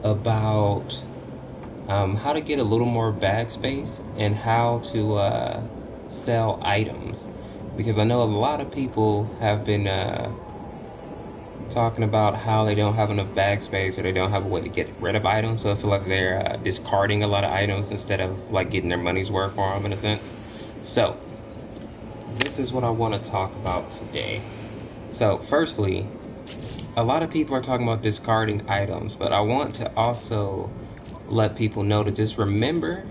about how to get a little more bag space and how to sell items, because I know a lot of people have been talking about how they don't have enough bag space or they don't have a way to get rid of items, so I feel like they're discarding a lot of items instead of like getting their money's worth for them in a sense. So this is what I want to talk about today. So firstly, a lot of people are talking about discarding items, but I want to also let people know to just remember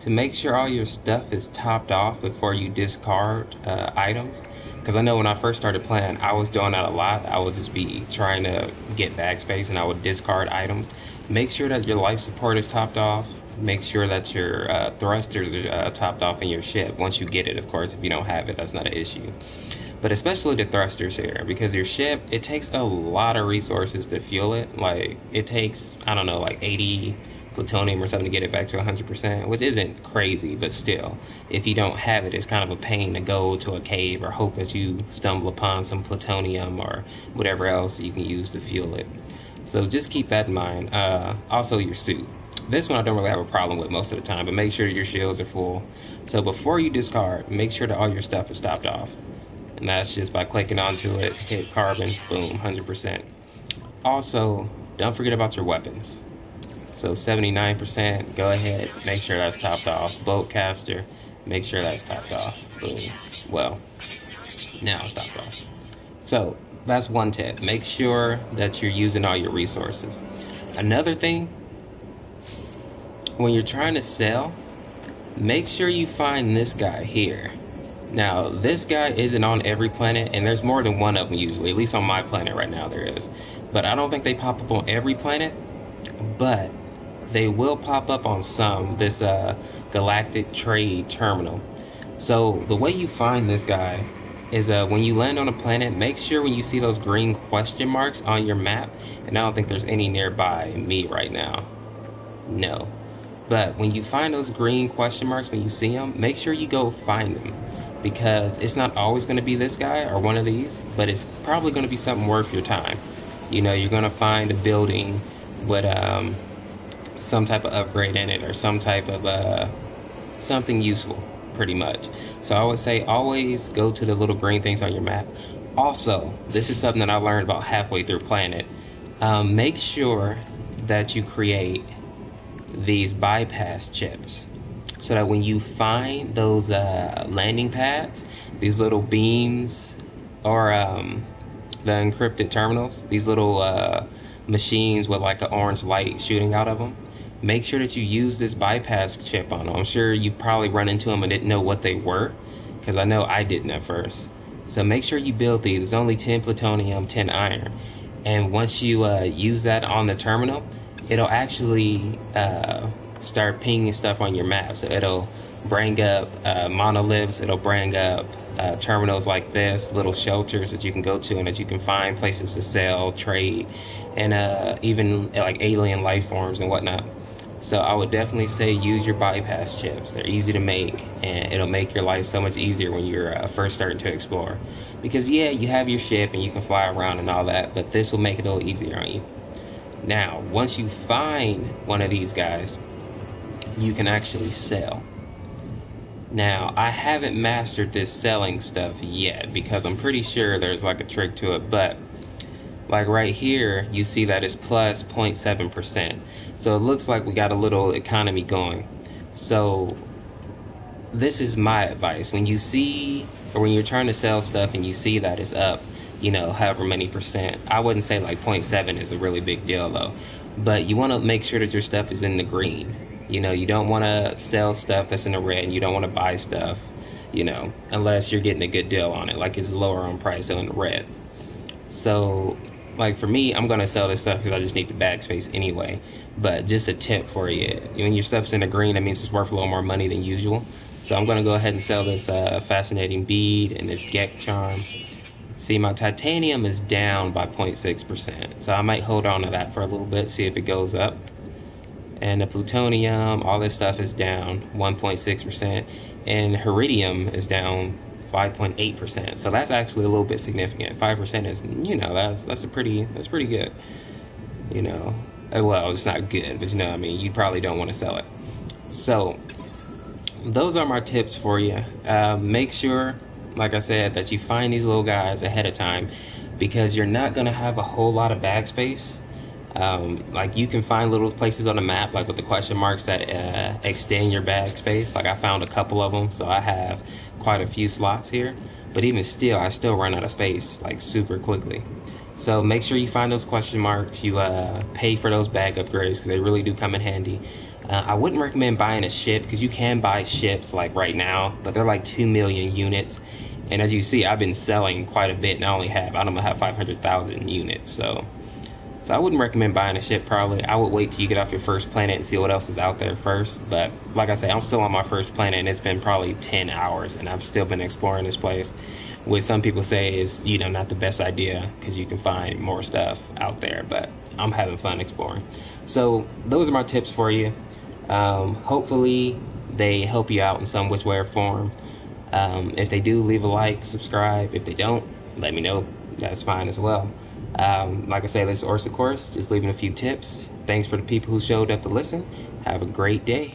to make sure all your stuff is topped off before you discard items. Because I know when I first started playing, I was doing that a lot. I would just be trying to get bag space and I would discard items. Make sure that your life support is topped off. Make sure that your thrusters are topped off in your ship. Once you get it, of course. If you don't have it, that's not an issue. But especially the thrusters here, because your ship, it takes a lot of resources to fuel it. Like, it takes, I don't know, like 80 plutonium or something to get it back to 100%, which isn't crazy, but still, if you don't have it, it's kind of a pain to go to a cave or hope that you stumble upon some plutonium or whatever else you can use to fuel it. So just keep that in mind. Also, your suit. This one I don't really have a problem with most of the time, but make sure your shields are full. So before you discard, make sure that all your stuff is topped off. And that's just by clicking onto it, hit carbon, boom, 100%. Also, don't forget about your weapons. So 79%, go ahead, make sure that's topped off. Boltcaster, make sure that's topped off. Boom. Well, now it's topped off. So that's one tip. Make sure that you're using all your resources. Another thing, when you're trying to sell, make sure you find this guy here. Now, this guy isn't on every planet, and there's more than one of them usually. At least on my planet right now there is. But I don't think they pop up on every planet. But they will pop up on some. This galactic trade terminal. So the way you find this guy is when you land on a planet, make sure when you see those green question marks on your map, and I don't think there's any nearby me right now. No. But when you find those green question marks, when you see them, make sure you go find them, because it's not always going to be this guy or one of these, but it's probably going to be something worth your time. You know, you're going to find a building with some type of upgrade in it or some type of something useful, pretty much. So I would say always go to the little green things on your map. Also, this is something that I learned about halfway through playing it. Make sure that you create these bypass chips so that when you find those landing pads, these little beams or the encrypted terminals, these little machines with like an orange light shooting out of them, make sure that you use this bypass chip on them. I'm sure you probably run into them and didn't know what they were, because I know I didn't at first. So make sure you build these. It's only 10 plutonium, 10 iron. And once you use that on the terminal, it'll actually start pinging stuff on your map. So it'll bring up monoliths, it'll bring up terminals like this, little shelters that you can go to and that you can find places to sell, trade, and even like alien life forms and whatnot. So I would definitely say use your bypass chips. They're easy to make, and it'll make your life so much easier when you're first starting to explore. Because yeah, you have your ship and you can fly around and all that, but this will make it a little easier on you. Now, once you find one of these guys, you can actually sell. Now, I haven't mastered this selling stuff yet because I'm pretty sure there's like a trick to it, but like right here, you see that it's plus 0.7%. So it looks like we got a little economy going. So this is my advice. When you see, or when you're trying to sell stuff and you see that it's up, you know, however many percent, I wouldn't say like 0.7 is a really big deal though. But you want to make sure that your stuff is in the green. You know, you don't want to sell stuff that's in the red. You don't want to buy stuff, you know, unless you're getting a good deal on it, like it's lower on price than in the red. So, like for me, I'm going to sell this stuff because I just need the bag space anyway. But just a tip for you, when your stuff's in the green, that means it's worth a little more money than usual. So I'm going to go ahead and sell this fascinating bead and this Gek charm. See, my titanium is down by 0.6%. So I might hold on to that for a little bit, see if it goes up. And the plutonium, all this stuff is down 1.6%. And iridium is down 5.8%. So that's actually a little bit significant. 5% is, you know, that's pretty good. You know, Well, it's not good, but you know what I mean. You probably don't want to sell it. So those are my tips for you. Make sure, like I said, that you find these little guys ahead of time because you're not gonna have a whole lot of bag space. Like you can find little places on the map, like with the question marks that extend your bag space. Like I found a couple of them, so I have quite a few slots here. But even still, I still run out of space like super quickly. So make sure you find those question marks. You pay for those bag upgrades because they really do come in handy. I wouldn't recommend buying a ship because you can buy ships like right now, but they're like 2 million units. And as you see, I've been selling quite a bit, and I don't know, have 500,000 units. So I wouldn't recommend buying a ship probably. I would wait till you get off your first planet and see what else is out there first. But like I say, I'm still on my first planet and it's been probably 10 hours and I've still been exploring this place, which some people say is, not the best idea because you can find more stuff out there, but I'm having fun exploring. So those are my tips for you. Hopefully they help you out in some which way or form. If they do, leave a like, subscribe. If they don't, let me know. That's fine as well. Like I said, this is Orseofkorse, just leaving a few tips. Thanks for the people who showed up to listen. Have a great day.